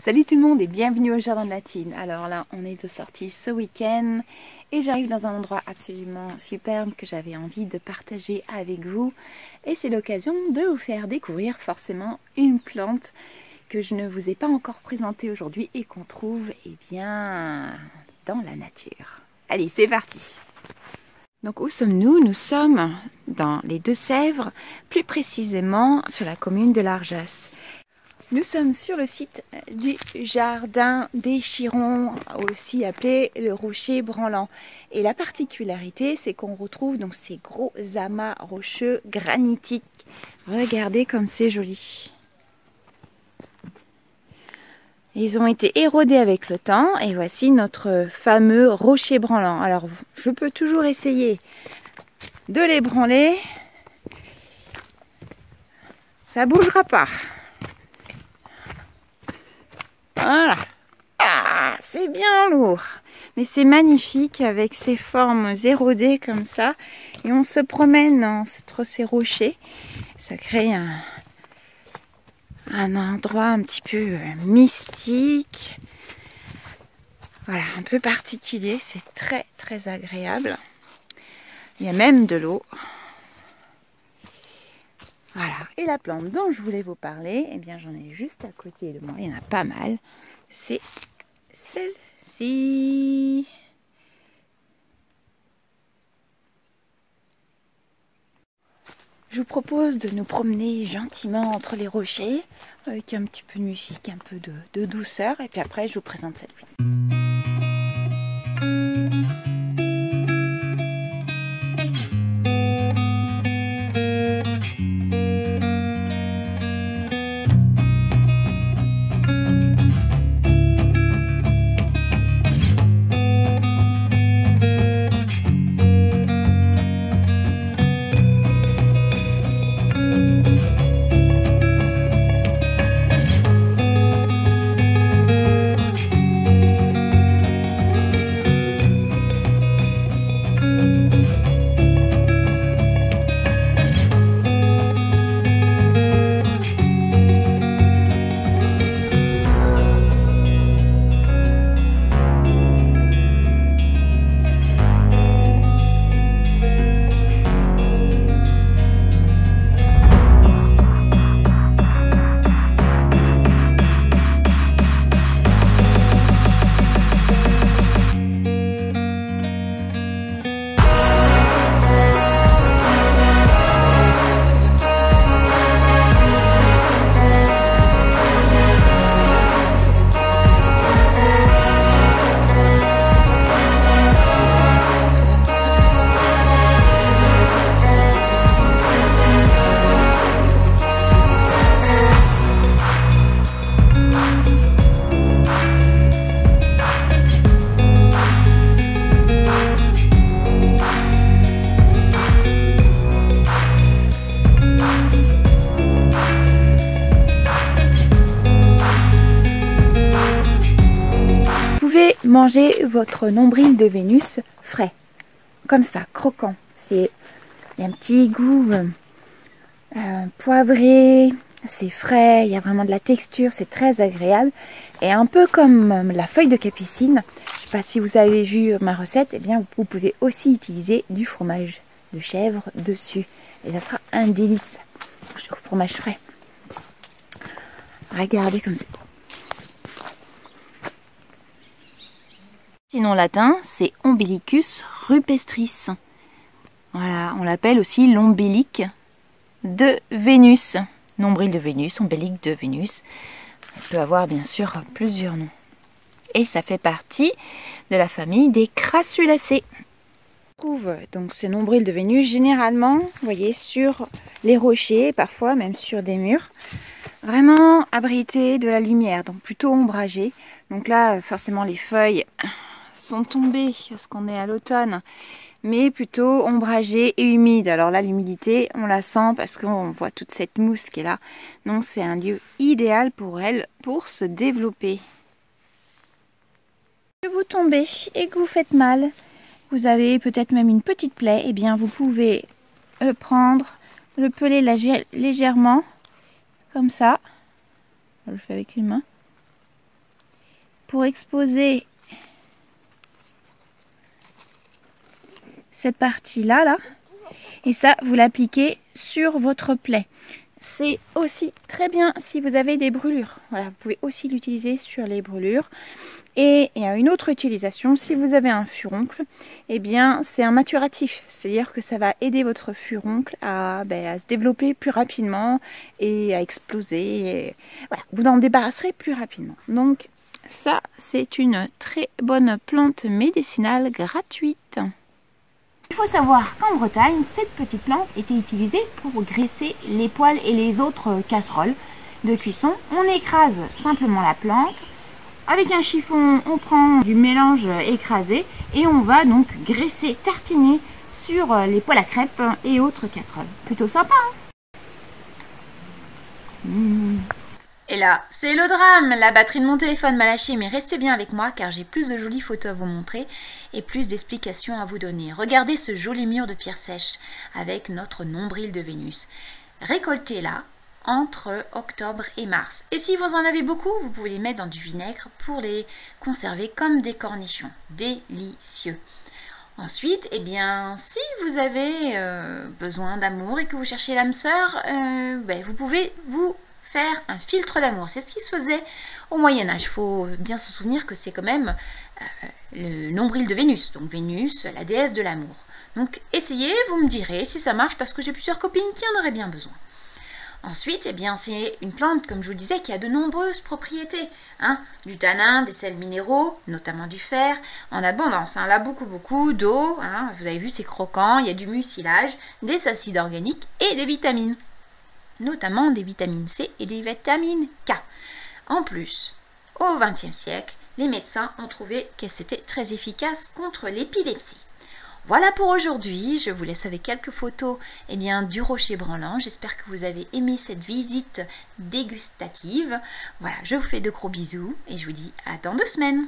Salut tout le monde et bienvenue au Jardin de la Tine. Alors là, on est de sortie ce week-end et j'arrive dans un endroit absolument superbe que j'avais envie de partager avec vous. Et c'est l'occasion de vous faire découvrir forcément une plante que je ne vous ai pas encore présentée aujourd'hui et qu'on trouve bien dans la nature. Allez, c'est parti! Donc où sommes-nous? Nous sommes dans les Deux-Sèvres, plus précisément sur la commune de Largesse. Nous sommes sur le site du Jardin des Chirons, aussi appelé le Rocher Branlant. Et la particularité, c'est qu'on retrouve donc ces gros amas rocheux granitiques. Regardez comme c'est joli. Ils ont été érodés avec le temps et voici notre fameux Rocher Branlant. Alors, je peux toujours essayer de l'ébranler. Ça bougera pas. Voilà. Ah, c'est bien lourd. Mais c'est magnifique avec ces formes érodées comme ça. Et on se promène entre ces rochers. Ça crée un endroit un petit peu mystique. Voilà, un peu particulier. C'est très très agréable. Il y a même de l'eau. Voilà. Et la plante dont je voulais vous parler, eh bien j'en ai juste à côté de moi. Il y en a pas mal. C'est celle-ci. Je vous propose de nous promener gentiment entre les rochers avec un petit peu de musique, un peu de douceur. Et puis après, je vous présente cette plante. Mangez votre nombril de Vénus frais, comme ça, croquant. Il y a un petit goût poivré, c'est frais, il y a vraiment de la texture, c'est très agréable. Et un peu comme la feuille de capucine, je ne sais pas si vous avez vu ma recette, eh bien vous pouvez aussi utiliser du fromage de chèvre dessus. Et ça sera un délice, fromage frais. Regardez comme c'est. Sinon latin, c'est Ombilicus rupestris. Voilà, on l'appelle aussi l'ombilic de Vénus. Nombril de Vénus, ombilic de Vénus. Il peut avoir bien sûr plusieurs noms. Et ça fait partie de la famille des Crassulaceae. On trouve donc ces nombrils de Vénus généralement, vous voyez, sur les rochers, parfois même sur des murs. Vraiment abrités de la lumière, donc plutôt ombragés. Donc là, forcément, les feuilles sont tombées parce qu'on est à l'automne, mais plutôt ombragées et humides. Alors là, l'humidité, on la sent parce qu'on voit toute cette mousse qui est là. Donc c'est un lieu idéal pour elle pour se développer. Si vous tombez et que vous faites mal, vous avez peut-être même une petite plaie, et bien vous pouvez le prendre, le peler légèrement, comme ça. Je le fais avec une main. pour exposer cette partie-là, là. Et ça, vous l'appliquez sur votre plaie. C'est aussi très bien si vous avez des brûlures. Voilà, vous pouvez aussi l'utiliser sur les brûlures. Et il y a une autre utilisation, si vous avez un furoncle, eh bien c'est un maturatif. C'est-à-dire que ça va aider votre furoncle à se développer plus rapidement et à exploser. Et voilà, vous en débarrasserez plus rapidement. Donc ça, c'est une très bonne plante médicinale gratuite. Il faut savoir qu'en Bretagne, cette petite plante était utilisée pour graisser les poêles et les autres casseroles de cuisson. On écrase simplement la plante. Avec un chiffon, on prend du mélange écrasé et on va donc graisser, tartiner sur les poêles à crêpes et autres casseroles. Plutôt sympa, hein? Et là, c'est le drame. La batterie de mon téléphone m'a lâché, mais restez bien avec moi car j'ai plus de jolies photos à vous montrer et plus d'explications à vous donner. Regardez ce joli mur de pierre sèche avec notre nombril de Vénus. Récoltez-la entre octobre et mars. Et si vous en avez beaucoup, vous pouvez les mettre dans du vinaigre pour les conserver comme des cornichons. Délicieux. Ensuite, eh bien, si vous avez besoin d'amour et que vous cherchez l'âme sœur, vous pouvez vous faire un filtre d'amour. C'est ce qui se faisait au Moyen-Âge. Il faut bien se souvenir que c'est quand même le nombril de Vénus. Donc Vénus, la déesse de l'amour. Donc essayez, vous me direz si ça marche parce que j'ai plusieurs copines qui en auraient bien besoin. Ensuite, eh bien, c'est une plante, comme je vous disais, qui a de nombreuses propriétés. Hein, du tanin, des sels minéraux, notamment du fer, en abondance. Hein, là, beaucoup d'eau. Hein, vous avez vu, c'est croquant. Il y a du mucilage, des acides organiques et des vitamines. Notamment des vitamines C et des vitamines K. En plus, au XXe siècle, les médecins ont trouvé que c'était très efficace contre l'épilepsie. Voilà pour aujourd'hui, je vous laisse avec quelques photos du rocher branlant. J'espère que vous avez aimé cette visite dégustative. Voilà, je vous fais de gros bisous et je vous dis à dans 2 semaines.